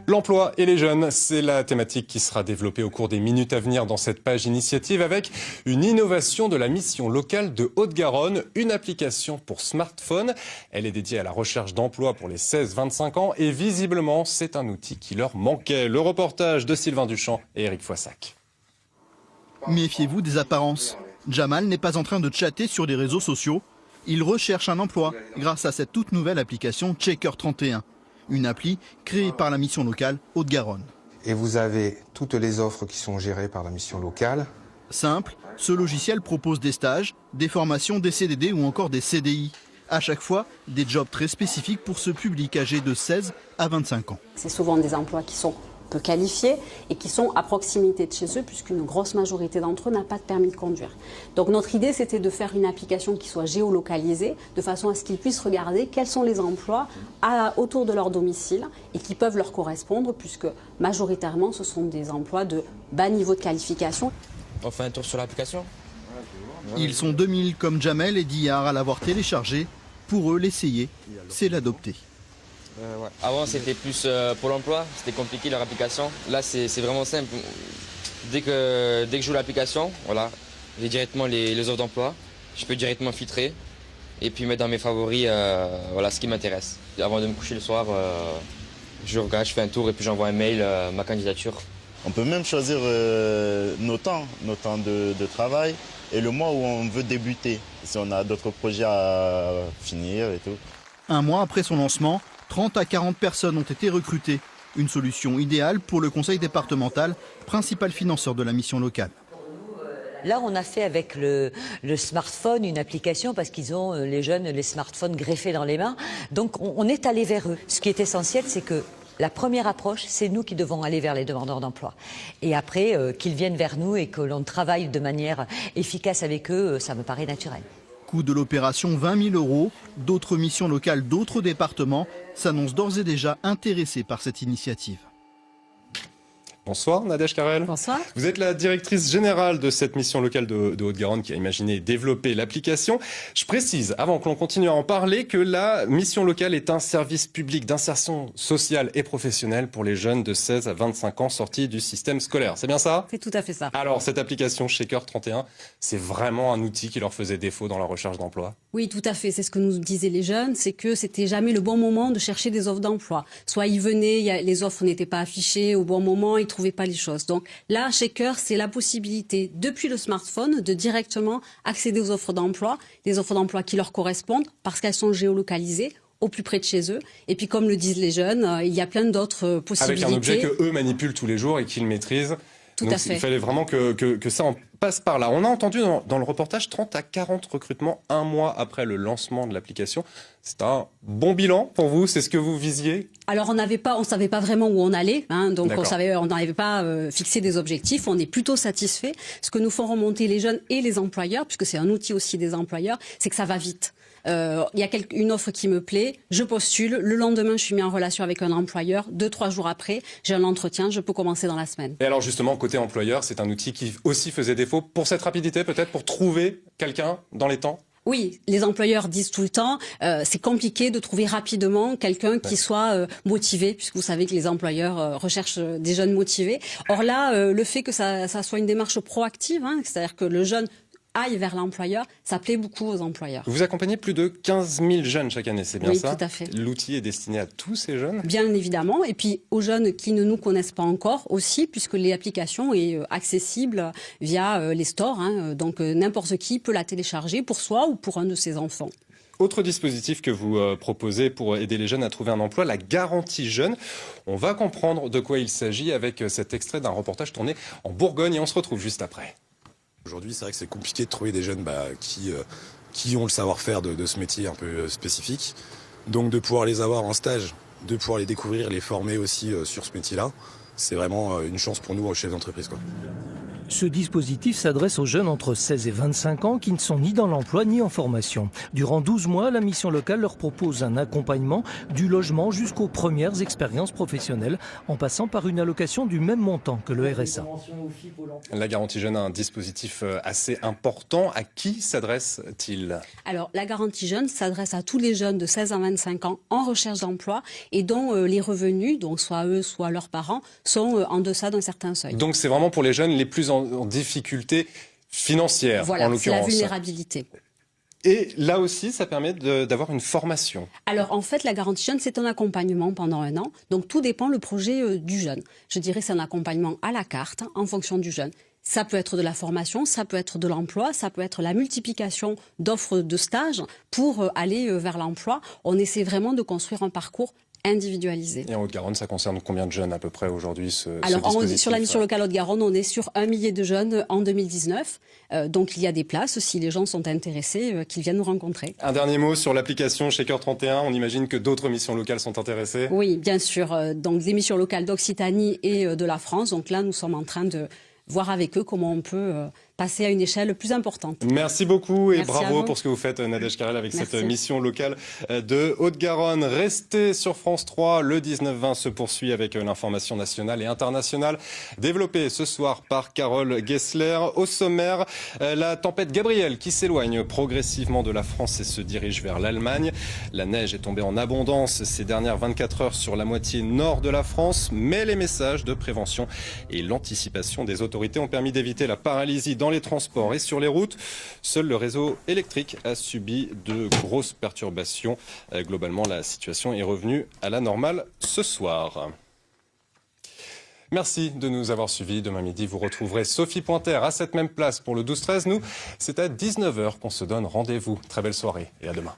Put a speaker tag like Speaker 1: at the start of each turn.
Speaker 1: L'emploi et les jeunes, c'est la thématique qui sera développée au cours des minutes à venir dans cette page initiative avec une innovation de la mission locale de Haute-Garonne, une application pour smartphone. Elle est dédiée à la recherche d'emploi pour les 16-25 ans et visiblement, c'est un outil qui leur manquait. Le reportage de Sylvain Duchamp et Eric Foissac.
Speaker 2: Méfiez-vous des apparences. Jamal n'est pas en train de chatter sur des réseaux sociaux. Il recherche un emploi grâce à cette toute nouvelle application Checker 31. Une appli créée par la mission locale Haute-Garonne.
Speaker 3: Et vous avez toutes les offres qui sont gérées par la mission locale.
Speaker 2: Simple, ce logiciel propose des stages, des formations, des CDD ou encore des CDI. À chaque fois, des jobs très spécifiques pour ce public âgé de 16 à 25 ans.
Speaker 4: C'est souvent des emplois qui sont peu qualifiés et qui sont à proximité de chez eux puisqu'une grosse majorité d'entre eux n'a pas de permis de conduire. Donc notre idée c'était de faire une application qui soit géolocalisée de façon à ce qu'ils puissent regarder quels sont les emplois autour de leur domicile et qui peuvent leur correspondre puisque majoritairement ce sont des emplois de bas niveau de qualification.
Speaker 5: On fait un tour sur l'application.
Speaker 2: Ils sont 2000 comme Jamel et Diyar à l'avoir téléchargé. Pour eux, l'essayer, c'est l'adopter.
Speaker 5: Ouais. Avant c'était plus Pôle emploi, c'était compliqué leur application. Là c'est vraiment simple. Dès que je joue l'application, voilà, j'ai directement les offres d'emploi. Je peux directement filtrer et puis mettre dans mes favoris voilà, ce qui m'intéresse. Avant de me coucher le soir, je regarde, je fais un tour et puis j'envoie un mail, ma candidature.
Speaker 6: On peut même choisir nos temps de travail et le mois où on veut débuter, si on a d'autres projets à finir et tout.
Speaker 2: Un mois après son lancement, 30 à 40 personnes ont été recrutées. Une solution idéale pour le conseil départemental, principal financeur de la mission locale.
Speaker 7: Là, on a fait avec le smartphone une application parce qu'ils ont, les jeunes, les smartphones greffés dans les mains. Donc, on est allé vers eux. Ce qui est essentiel, c'est que la première approche, c'est nous qui devons aller vers les demandeurs d'emploi. Et après, qu'ils viennent vers nous et que l'on travaille de manière efficace avec eux, ça me paraît naturel.
Speaker 2: Coût de l'opération 20 000 €. D'autres missions locales d'autres départements s'annoncent d'ores et déjà intéressés par cette initiative.
Speaker 1: Bonsoir Nadège Carrel.
Speaker 4: Bonsoir.
Speaker 1: Vous êtes la directrice générale de cette mission locale de Haute-Garonne qui a imaginé et développé l'application. Je précise, avant que l'on continue à en parler, que la mission locale est un service public d'insertion sociale et professionnelle pour les jeunes de 16 à 25 ans sortis du système scolaire. C'est bien ça ?
Speaker 4: C'est tout à fait ça.
Speaker 1: Alors, cette application Checker 31, c'est vraiment un outil qui leur faisait défaut dans la recherche d'emploi ?
Speaker 4: Oui, tout à fait. C'est ce que nous disaient les jeunes, c'est que c'était jamais le bon moment de chercher des offres d'emploi. Soit ils venaient, les offres n'étaient pas affichées au bon moment, ils trouvaient pas les choses. Donc là, Checker, c'est la possibilité, depuis le smartphone, de directement accéder aux offres d'emploi, des offres d'emploi qui leur correspondent parce qu'elles sont géolocalisées au plus près de chez eux. Et puis, comme le disent les jeunes, il y a plein d'autres possibilités.
Speaker 1: Avec un objet que eux manipulent tous les jours et qu'ils maîtrisent.
Speaker 4: Tout
Speaker 1: Donc,
Speaker 4: à fait.
Speaker 1: Il fallait vraiment que ça en passe par là. On a entendu dans le reportage 30 à 40 recrutements un mois après le lancement de l'application. C'est un bon bilan pour vous, c'est ce que vous visiez ?
Speaker 4: Alors on savait pas vraiment où on allait, donc
Speaker 1: D'accord.
Speaker 4: on n'avait pas fixé des objectifs. On est plutôt satisfait. Ce que nous font remonter les jeunes et les employeurs, puisque c'est un outil aussi des employeurs, c'est que ça va vite. Il y a une offre qui me plaît, je postule, le lendemain je suis mis en relation avec un employeur, 2-3 jours après j'ai un entretien, je peux commencer dans la semaine.
Speaker 1: Et alors justement, côté employeur, c'est un outil qui aussi faisait défaut pour cette rapidité peut-être, pour trouver quelqu'un dans les temps ?
Speaker 4: Oui, les employeurs disent tout le temps, c'est compliqué de trouver rapidement quelqu'un qui soit motivé, puisque vous savez que les employeurs recherchent des jeunes motivés. Or là, le fait que ça soit une démarche proactive, c'est-à-dire que le jeune aille vers l'employeur, ça plaît beaucoup aux employeurs.
Speaker 1: Vous accompagnez plus de 15 000 jeunes chaque année, c'est bien ça ?
Speaker 4: Oui, tout à fait.
Speaker 1: L'outil est destiné à tous ces jeunes ?
Speaker 4: Bien évidemment, et puis aux jeunes qui ne nous connaissent pas encore aussi, puisque l'application est accessible via les stores, donc n'importe qui peut la télécharger pour soi ou pour un de ses enfants.
Speaker 1: Autre dispositif que vous proposez pour aider les jeunes à trouver un emploi, la garantie jeune. On va comprendre de quoi il s'agit avec cet extrait d'un reportage tourné en Bourgogne et on se retrouve juste après.
Speaker 8: Aujourd'hui, c'est vrai que c'est compliqué de trouver des jeunes qui ont le savoir-faire de ce métier un peu spécifique. Donc de pouvoir les avoir en stage, de pouvoir les découvrir, les former aussi sur ce métier-là, c'est vraiment une chance pour nous, chefs d'entreprise, quoi.
Speaker 9: Ce dispositif s'adresse aux jeunes entre 16 et 25 ans qui ne sont ni dans l'emploi ni en formation. Durant 12 mois, la mission locale leur propose un accompagnement du logement jusqu'aux premières expériences professionnelles en passant par une allocation du même montant que le RSA.
Speaker 1: La garantie jeune a un dispositif assez important. À qui s'adresse-t-il?
Speaker 4: Alors, la garantie jeune s'adresse à tous les jeunes de 16 à 25 ans en recherche d'emploi et dont les revenus, donc soit eux, soit leurs parents, sont en deçà d'un certain seuil.
Speaker 1: Donc c'est vraiment pour les jeunes les plus en difficulté financière,
Speaker 4: voilà,
Speaker 1: en l'occurrence.
Speaker 4: c'est la vulnérabilité.
Speaker 1: Et là aussi, ça permet d'avoir une formation.
Speaker 4: Alors en fait, la garantie jeune, c'est un accompagnement pendant 1 an. Donc tout dépend le projet du jeune. Je dirais c'est un accompagnement à la carte en fonction du jeune. Ça peut être de la formation, ça peut être de l'emploi, ça peut être la multiplication d'offres de stage pour aller vers l'emploi. On essaie vraiment de construire un parcours individualisé.
Speaker 1: Et en Haute-Garonne, ça concerne combien de jeunes à peu près aujourd'hui ce
Speaker 4: Alors,
Speaker 1: dispositif?
Speaker 4: sur la mission locale Haute-Garonne, on est sur 1 millier de jeunes en 2019. Donc il y a des places, si les gens sont intéressés, qu'ils viennent nous rencontrer.
Speaker 1: Un dernier mot sur l'application Shaker 31. On imagine que d'autres missions locales sont intéressées.
Speaker 4: Oui, bien sûr. Donc des missions locales d'Occitanie et de la France. Donc là, nous sommes en train de voir avec eux comment on peut passer à une échelle plus importante.
Speaker 1: Merci beaucoup et
Speaker 4: Merci
Speaker 1: bravo pour ce que vous faites, Nadège Carrel, avec
Speaker 4: Merci.
Speaker 1: cette mission locale de Haute-Garonne. Restez sur France 3. Le 19-20 se poursuit avec l'information nationale et internationale développée ce soir par Carole Gessler. Au sommaire, la tempête Gabrielle qui s'éloigne progressivement de la France et se dirige vers l'Allemagne. La neige est tombée en abondance ces dernières 24 heures sur la moitié nord de la France, mais les messages de prévention et l'anticipation des autorités ont permis d'éviter la paralysie dans les transports et sur les routes. Seul le réseau électrique a subi de grosses perturbations. Globalement, la situation est revenue à la normale ce soir. Merci de nous avoir suivis. Demain midi, vous retrouverez Sophie Pointer à cette même place pour le 12-13. Nous, c'est à 19h qu'on se donne rendez-vous. Très belle soirée et à demain.